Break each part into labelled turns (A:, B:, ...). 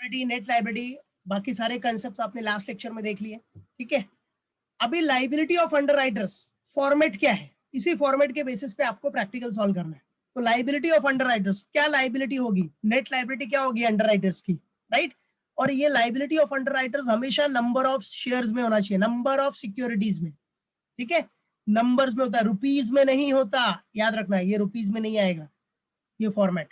A: Liability, net liability, बाकी सारे concept आपने लास्ट लेक्चर में देख लिए, ठीक है। अभी लायबिलिटी ऑफ अंडरराइटर्स फॉर्मेट क्या है, इसी फॉर्मेट के बेसिस पे आपको प्रैक्टिकल सॉल्व करना है। तो लायबिलिटी ऑफ अंडरराइटर्स, क्या लायबिलिटी होगी, नेट लायबिलिटी क्या होगी अंडरराइटर्स की, राइट। और ये लायबिलिटी ऑफ अंडरराइटर्स हमेशा नंबर ऑफ शेयर्स में होना चाहिए, नंबर ऑफ सिक्योरिटीज में, ठीक है। नंबर्स में होता है, रुपीज में नहीं होता, याद रखना है, ये रुपीज में नहीं आएगा ये फॉर्मेट,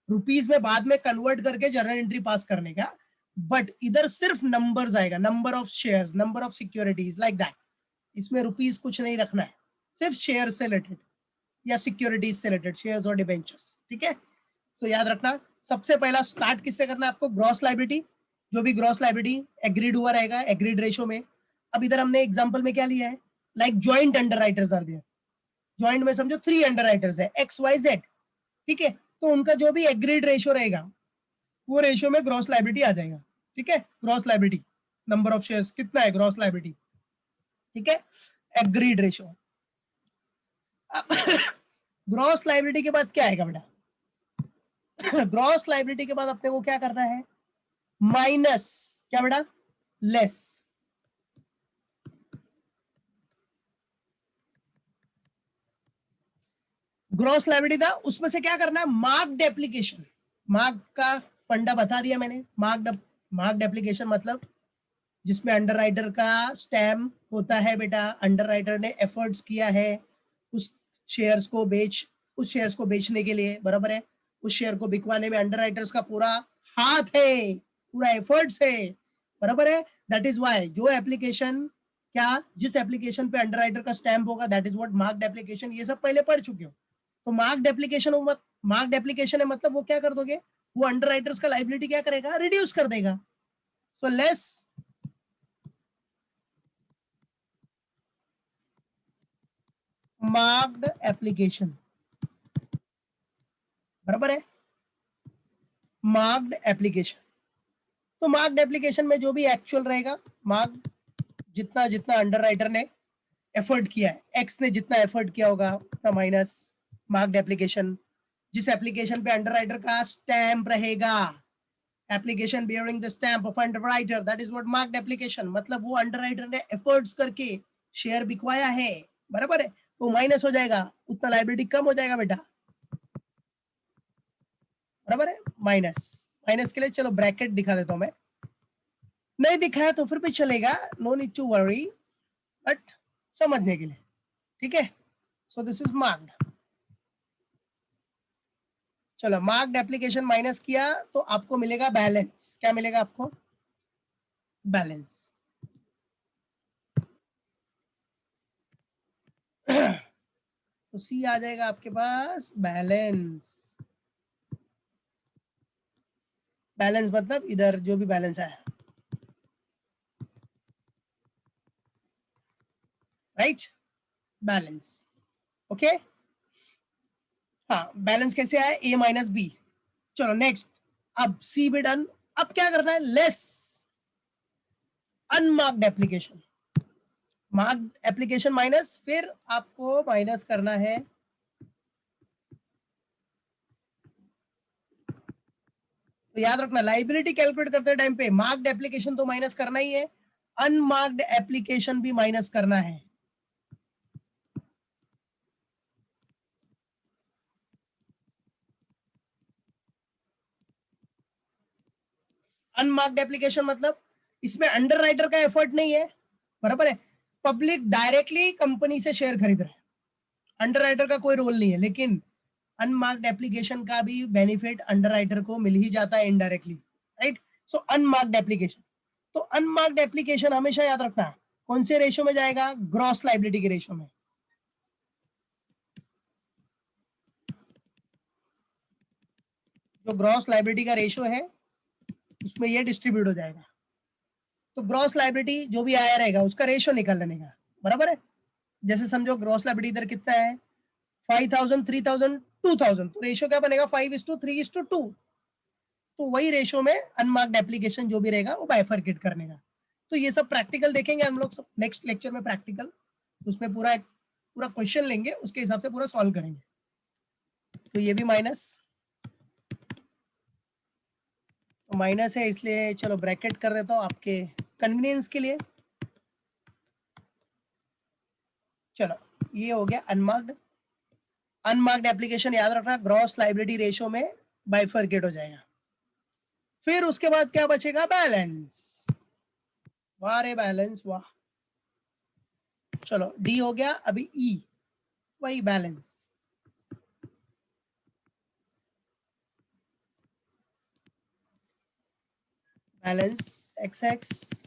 A: रुपीज में बाद में कन्वर्ट करके जर्नल एंट्री पास करने का, बट इधर सिर्फ नंबर्स आएगा, number of shares, number of securities, like that. इसमें रुपीज कुछ नहीं रखना है, सिर्फ शेयर से रिलेटेड या सिक्योरिटीज से रिलेटेड, शेयर्स और डिबेंचर्स, ठीक है। सो याद रखना, सबसे पहला स्टार्ट किससे करना है आपको, ग्रॉस लायबिलिटी, जो भी ग्रॉस लायबिलिटी एग्रीड हुआ रहेगा एग्रीड रेशो में। अब इधर हमने एग्जांपल में क्या लिया है, like joint underwriters are there, joint में समझो 3 अंडरराइटर्स है एक्स वाई जेड, ठीक है। तो उनका जो भी एग्रीड रेशो रहेगा वो रेशो में ग्रॉस लायबिलिटी आ जाएगा, ठीक है। Gross liability, number of shares कितना है, ग्रॉस लायबिलिटी, ठीक है, एग्रीड रेशो। ग्रॉस लायबिलिटी के बाद क्या आएगा बेटा, ग्रॉस लायबिलिटी के बाद अपने को क्या करना है, माइनस क्या बेटा, लेस। ग्रॉस लायबिलिटी था, उसमें से क्या करना है, मार्क्ड एप्लीकेशन, मार्क का फंडा बता दिया मैंने। मार्क्ड एप्लीकेशन मतलब जिसमें अंडरराइटर का स्टैम्प होता है बेटा, अंडरराइटर ने एफर्ट्स किया है उस शेयर्स को उस शेयर्स को बेचने के लिए, बराबर है, उस शेयर को बिकवाने में अंडरराइटर्स का पूरा हाथ है, पूरा एफर्ट्स है, बराबर है। दैट इज वाई जो एप्लीकेशन, क्या जिस एप्लीकेशन पे अंडरराइटर का स्टैम्प होगा, that is what marked application, ये सब पहले पढ़ चुके हो। तो मार्क्ड एप्लीकेशन है मतलब वो क्या कर दोगे, वो अंडरराइटर्स का लायबिलिटी क्या करेगा, रिड्यूस कर देगा। सो लेस मार्क्ड एप्लीकेशन, बराबर है, मार्क्ड एप्लीकेशन। तो मार्क्ड एप्लीकेशन में जो भी एक्चुअल रहेगा, मार्क्ड जितना जितना अंडरराइटर ने एफर्ट किया है, एक्स ने जितना एफर्ट किया होगा उतना माइनस मार्क्ड एप्लीकेशन, जिस एप्लीकेशन पे अंडरराइटर का स्टैम्प रहेगा, application bearing the stamp of underwriter, that is what marked application, मतलब वो अंडरराइटर ने एफर्ट्स करके शेयर बिकवाया है, बराबर है, तो माइनस हो जाएगा, उतना लायबिलिटी कम हो जाएगा बेटा, बराबर है। माइनस, माइनस के लिए चलो ब्रैकेट दिखा देता हूं मैं, नहीं दिखाया तो फिर भी चलेगा, no need to worry, but समझने के लिए, ठीक है। सो दिस इज मार्क्ड, चलो मार्क्ड एप्लीकेशन माइनस किया तो आपको मिलेगा बैलेंस, क्या मिलेगा आपको, बैलेंस। तो सी आ जाएगा आपके पास बैलेंस, बैलेंस मतलब इधर जो भी बैलेंस है, राइट, बैलेंस, ओके। हाँ बैलेंस कैसे आया, ए माइनस बी। चलो नेक्स्ट, अब सी भी डन, अब क्या करना है, less unmarked application, marked application minus, फिर आपको माइनस करना है, तो याद रखना लायबिलिटी कैलकुलेट करते टाइम पे मार्क्ड एप्लीकेशन तो माइनस करना ही है, अनमार्क्ड एप्लीकेशन भी माइनस करना है। अनमार्क्ड एप्लीकेशन मतलब इसमें अंडरराइटर का एफर्ट नहीं है, बराबर है, पब्लिक डायरेक्टली कंपनी से शेयर खरीद रहा है, अंडरराइटर का कोई रोल नहीं है, लेकिन अनमार्क्ड एप्लीकेशन का भी बेनिफिट अंडरराइटर को मिल ही जाता है इनडायरेक्टली, राइट। सो अनमार्क्ड एप्लीकेशन, तो अनमार्क्ड एप्लीकेशन हमेशा याद रखना है कौन से रेशो में जाएगा, ग्रॉस लायबिलिटी के रेशो में, जो ग्रॉस लायबिलिटी का रेशो है उसमें ये डिस्ट्रीब्यूट हो जाएगा। तो ग्रॉस लायबिलिटी जो भी आया रहेगा उसका रेशो निकाल लेने का, बराबर है। जैसे समझो ग्रॉस लायबिलिटी इधर कितना है, 5000, 3000, 2000, तो रेशो क्या बनेगा, 5:3:2। तो वही रेशो में अनमार्क्ड एप्लीकेशन जो भी रहेगा वो बाइफरकेट करने का। तो ये सब प्रैक्टिकल देखेंगे हम लोग नेक्स्ट लेक्चर में, प्रैक्टिकल उसमें पूरा पूरा क्वेश्चन लेंगे, उसके हिसाब से पूरा सॉल्व करेंगे। तो ये भी माइनस, तो माइनस है इसलिए चलो ब्रैकेट कर देता हूँ आपके कन्वीनियंस के लिए। चलो ये हो गया अनमार्क्ड। अनमार्क्ड एप्लीकेशन याद रखना ग्रॉस लाइबिलिटी रेशियो में बाइफरकेट हो जाएगा। फिर उसके बाद क्या बचेगा? बैलेंस। वाह रे बैलेंस वाह। चलो डी हो गया, अभी ई वही बैलेंस। Balance x x.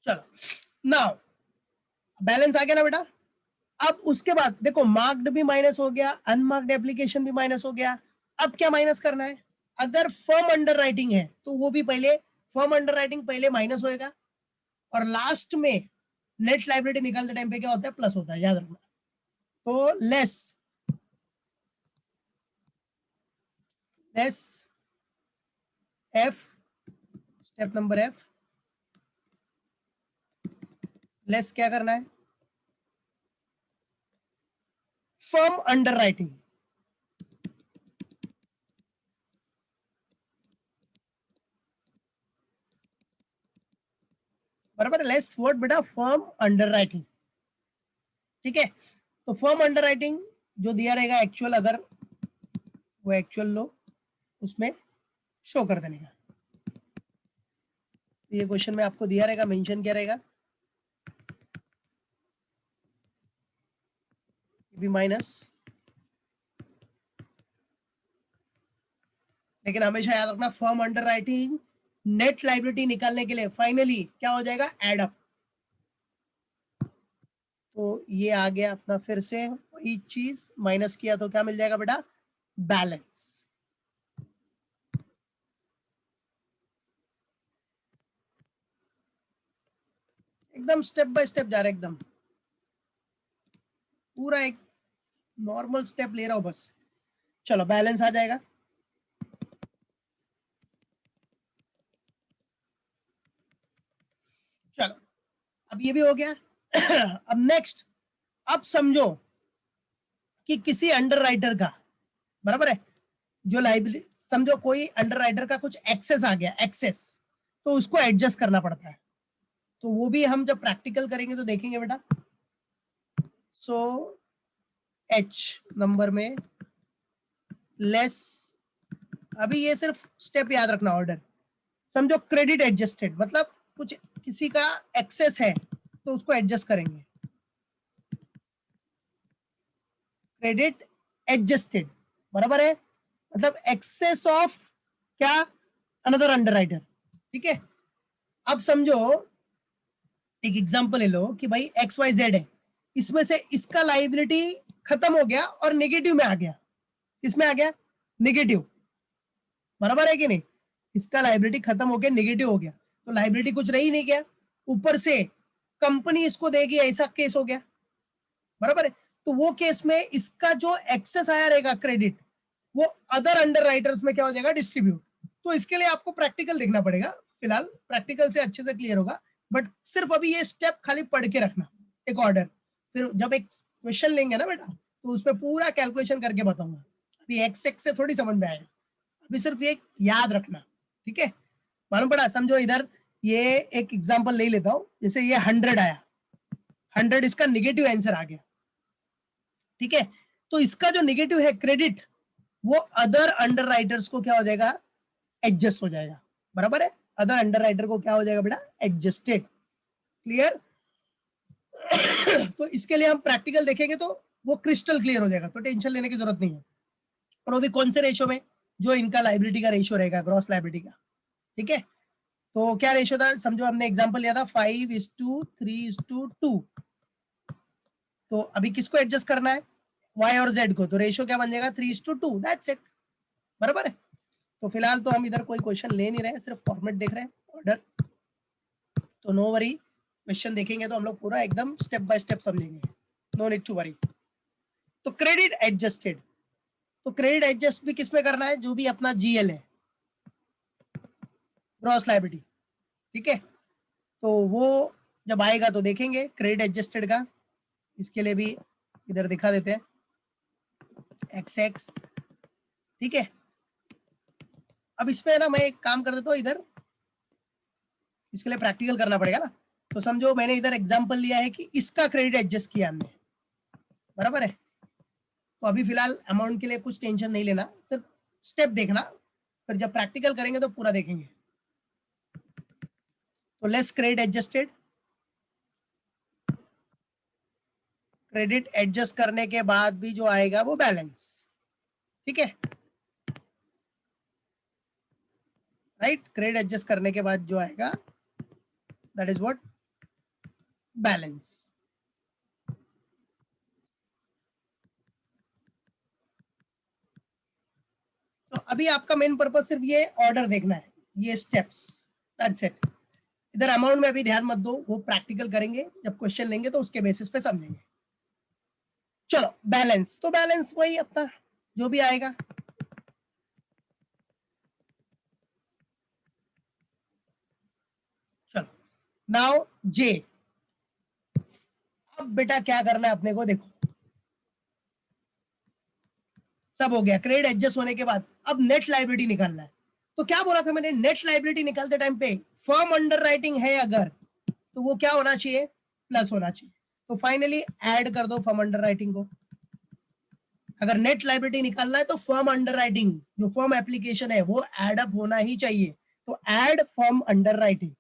A: चलो नाउ बैलेंस आ गया ना बेटा। अब उसके बाद देखो मार्क्ड भी माइनस हो गया, अनमार्क्ड एप्लीकेशन भी माइनस हो गया। अब क्या माइनस करना है? अगर फर्म अंडर राइटिंग है तो वो भी पहले, फर्म अंडर राइटिंग पहले माइनस होएगा और लास्ट में नेट लाइबिलिटी निकालते टाइम पे क्या होता है? प्लस होता है, याद रखना। तो less F, step number F, less क्या करना है? Firm under writing. बराबर, लेस वर्ड बेटा फर्म अंडर राइटिंग। ठीक है, तो फर्म अंडर राइटिंग जो दिया रहेगा एक्चुअल, अगर वो एक्चुअल लो उसमें शो कर देने का। ये क्वेश्चन में आपको दिया रहेगा, मेंशन क्या रहेगा? भी माइनस, लेकिन हमेशा याद रखना firm underwriting net liability निकालने के लिए फाइनली क्या हो जाएगा? Add up. तो ये आ गया अपना, फिर से वही चीज माइनस किया तो क्या मिल जाएगा बेटा? बैलेंस। एकदम स्टेप बाय स्टेप जा रहे, एकदम पूरा एक नॉर्मल स्टेप ले रहा हूं बस। चलो बैलेंस आ जाएगा। चलो अब ये भी हो गया। अब नेक्स्ट, अब समझो कि किसी अंडर राइटर का, बराबर है, जो लाइबिलिटी, समझो कोई अंडर राइटर का कुछ एक्सेस आ गया, एक्सेस, तो उसको एडजस्ट करना पड़ता है। तो वो भी हम जब प्रैक्टिकल करेंगे तो देखेंगे बेटा। सो एच नंबर में लेस, अभी ये सिर्फ स्टेप याद रखना, ऑर्डर। समझो क्रेडिट एडजस्टेड, मतलब कुछ किसी का एक्सेस है तो उसको एडजस्ट करेंगे। क्रेडिट एडजस्टेड, बराबर है, मतलब एक्सेस ऑफ क्या? Another under writer. ठीक है, अब समझो एक एग्जांपल ले लो कि भाई एक्स वाई जेड है, इसमें से इसका लाइबिलिटी खत्म हो गया और नेगेटिव में आ गया। किसमें आ गया? नेगेटिव, बराबर है कि नहीं? इसका लाइबिलिटी खत्म हो गया, नेगेटिव हो गया, तो लाइबिलिटी कुछ रही नहीं गया, ऊपर से कंपनी इसको देगी, ऐसा केस हो गया, बराबर है। तो वो केस में इसका जो एक्सेस आया रहेगा क्रेडिट, वो अदर अंडर राइटर्स में क्या हो जाएगा? डिस्ट्रीब्यूट। तो इसके लिए आपको प्रैक्टिकल देखना पड़ेगा, फिलहाल प्रैक्टिकल से अच्छे से क्लियर होगा, बट सिर्फ अभी ये स्टेप खाली पढ़ के रखना, एक ऑर्डर। फिर जब एक क्वेश्चन लेंगे ना बेटा, तो उसमें पूरा कैलकुलेशन करके बताऊंगा। अभी एक्स एक्स से थोड़ी समझ में आएगा, अभी सिर्फ ये याद रखना। ठीक है, मालूम पड़ा? समझो इधर ये एक एग्जांपल ले लेता हूं, जैसे ये 100 आया, 100 इसका निगेटिव आंसर आ गया। ठीक है, तो इसका जो निगेटिव है क्रेडिट, वो अदर अंडर राइटर्स को क्या हो जाएगा? एडजस्ट हो जाएगा, बराबर है। अदर अंडर राइटर को क्या हो जाएगा बेटा? एडजस्टेड। क्लियर? तो इसके लिए हम प्रैक्टिकल देखेंगे तो वो क्रिस्टल क्लियर हो जाएगा, तो टेंशन लेने की जरूरत नहीं है। और वो भी कौन से रेशो में? जो इनका लाइबिलिटी का रेशो रहेगा, ग्रॉस लाइबिलिटी का। ठीक है, तो क्या रेशो था? समझो हमने एग्जांपल लिया था 5:3:2। तो अभी किसको एडजस्ट करना है? y और z को, तो रेशो क्या बन जाएगा? 3:2, दैट्स इट, बराबर है। तो फिलहाल तो हम इधर कोई क्वेश्चन ले नहीं रहे, सिर्फ फॉर्मेट देख रहे हैं, ऑर्डर। तो नो वरी, क्वेश्चन देखेंगे तो हम लोग पूरा एकदम स्टेप बाय स्टेप समझेंगे, नो नीड टू वरी। तो क्रेडिट एडजस्टेड, तो क्रेडिट एडजस्ट भी किसमें करना है? जो भी अपना जीएल है, ग्रॉस लायबिलिटी। ठीक है, तो वो जब आएगा तो देखेंगे क्रेडिट एडजस्टेड का। इसके लिए भी इधर दिखा देते हैं, एक्स एक्स। ठीक है, अब इस पे ना मैं एक काम कर देता हूँ, इधर इसके लिए प्रैक्टिकल करना पड़ेगा ना। तो समझो मैंने इधर एग्जांपल लिया है कि इसका क्रेडिट एडजस्ट किया हमने, बराबर है। तो अभी फिलहाल अमाउंट के लिए कुछ टेंशन नहीं लेना, सिर्फ स्टेप देखना, फिर जब प्रैक्टिकल करेंगे तो पूरा देखेंगे। तो less credit adjusted, credit adjust करने के बाद भी जो आएगा वो बैलेंस, ठीक है, राइट। क्रेडिट एडजस्ट करने के बाद जो आएगा दैट इज व्हाट, बैलेंस। तो अभी आपका मेन पर्पज सिर्फ ये ऑर्डर देखना है, ये स्टेप्स, दैट्स इट। इधर अमाउंट में अभी ध्यान मत दो, वो प्रैक्टिकल करेंगे जब क्वेश्चन लेंगे तो उसके बेसिस पे समझेंगे। चलो बैलेंस, तो बैलेंस वही अपना जो भी आएगा। चलो नाउ जे, अब बेटा क्या करना है अपने को, देखो सब हो गया, क्रेडिट एडजस्ट होने के बाद अब नेट लायबिलिटी निकालना है। तो क्या बोला था मैंने, नेट लायबिलिटी निकालते टाइम पे फर्म अंडर राइटिंग है अगर, तो वो क्या होना चाहिए, प्लस होना चाहिए। तो फाइनली ऐड कर दो फर्म अंडर राइटिंग को। अगर नेट लायबिलिटी निकालना है तो फर्म अंडर राइटिंग, जो फर्म एप्लीकेशन है वो एड अप होना ही चाहिए। तो ऐड फर्म अंडर राइटिंग,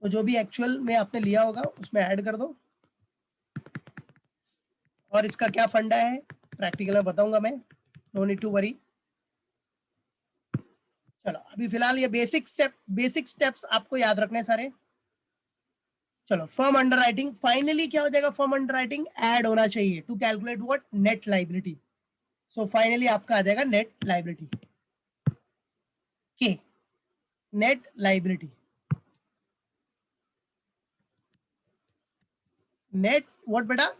A: तो जो भी एक्चुअल में आपने लिया होगा उसमें ऐड कर दो। और इसका क्या फंडा है प्रैक्टिकल में बताऊंगा मैं, नो नीड टू वरी। चलो अभी फिलहाल ये बेसिक स्टेप्स आपको याद रखने सारे। चलो फर्म अंडर राइटिंग, फाइनली क्या हो जाएगा, फर्म अंडर राइटिंग ऐड होना चाहिए to calculate what, net liability. So finally आपका आ जाएगा नेट लायबिलिटी के, नेट लायबिलिटी, नेट व्हाट बेटा,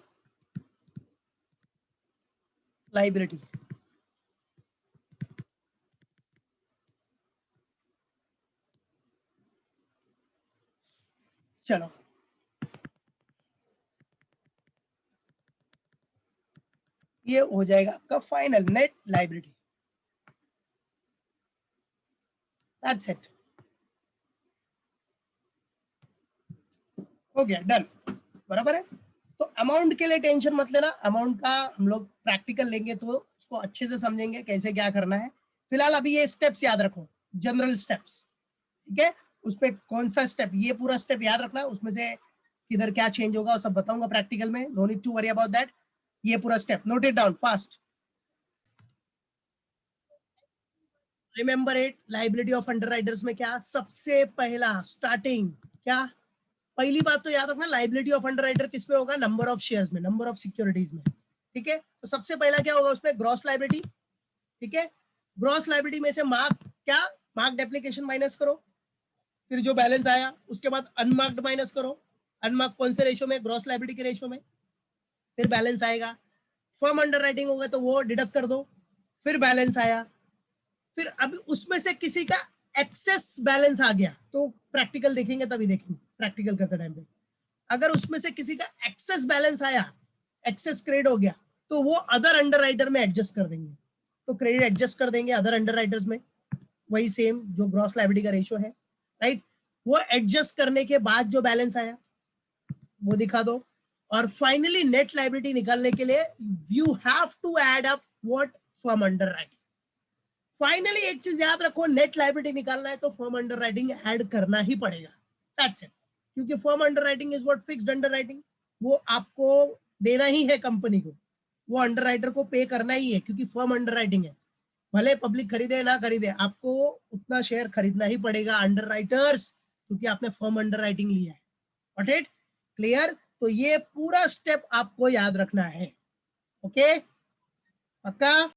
A: लायबिलिटी। चलो ये हो जाएगा आपका final net liability, that's it, हो गया डन, बराबर है। तो अमाउंट के लिए टेंशन मत लेना, अमाउंट का हम लोग प्रैक्टिकल लेंगे तो उसको अच्छे से समझेंगे कैसे क्या करना है। फिलहाल अभी ये स्टेप्स याद रखो, जनरल स्टेप्स, ठीक है। उसपे कौन सा स्टेप, ये पूरा स्टेप याद रखना, उसमें से किधर क्या चेंज होगा सब बताऊंगा प्रैक्टिकल में, no need to worry about that. ये पूरा step note it down fast, remember it. Liability of underwriters में क्या, सबसे पहला स्टार्टिंग क्या, पहली बात तो याद रखना, लाइबिलिटी ऑफ अंडरराइटर किस पे होगा, नंबर ऑफ शेयर्स में, नंबर ऑफ सिक्योरिटीज में, ठीक है। तो सबसे पहला क्या होगा उसमें, ग्रॉस लाइबिलिटी, ठीक है। ग्रॉस लाइबिलिटी में से मार्क क्या, मार्क्ड एप्लीकेशन माइनस करो, फिर जो बैलेंस आया उसके बाद अनमार्क्ड माइनस करो, अनमार्क कौन से रेशियो में, ग्रॉस लाइबिलिटी के रेशियो में, फिर बैलेंस आएगा। फर्म अंडर राइटिंग होगा तो वो डिडक्ट कर दो, फिर बैलेंस आया, फिर अब उसमें से किसी का एक्सेस बैलेंस आ गया तो प्रैक्टिकल देखेंगे तभी देखेंगे, प्रैक्टिकल करते टाइम पे अगर उसमें से किसी का एक्सेस बैलेंस आया, एक्सेस क्रेडिट हो गया, तो वो अदर अंडर राइटर में एडजस्ट कर देंगे। तो क्रेडिट एडजस्ट कर देंगे अदर अंडर राइटर्स में, वही सेम जो ग्रॉस लायबिलिटी का रेशियो है, राइट। वो एडजस्ट करने के बाद जो बैलेंस आया वो दिखा दो। और फाइनली नेट लायबिलिटी निकालने के लिए you have to add up what, firm underwriting. Finally एक चीज याद रखो, नेट लायबिलिटी निकालना है तो फर्म अंडर राइटिंग ऐड करना ही पड़ेगा, दैट्स इट। क्योंकि firm under writing is what, fixed under writing, वो आपको देना ही है कंपनी को, वो अंडर राइटर को पे करना ही है क्योंकि फर्म अंडर राइटिंग है। भले पब्लिक खरीदे ना खरीदे, आपको उतना शेयर खरीदना ही पड़ेगा अंडर राइटर्स, क्योंकि आपने फर्म अंडर राइटिंग लिया है। Got it, clear. तो ये पूरा स्टेप आपको याद रखना है, ओके, पक्का।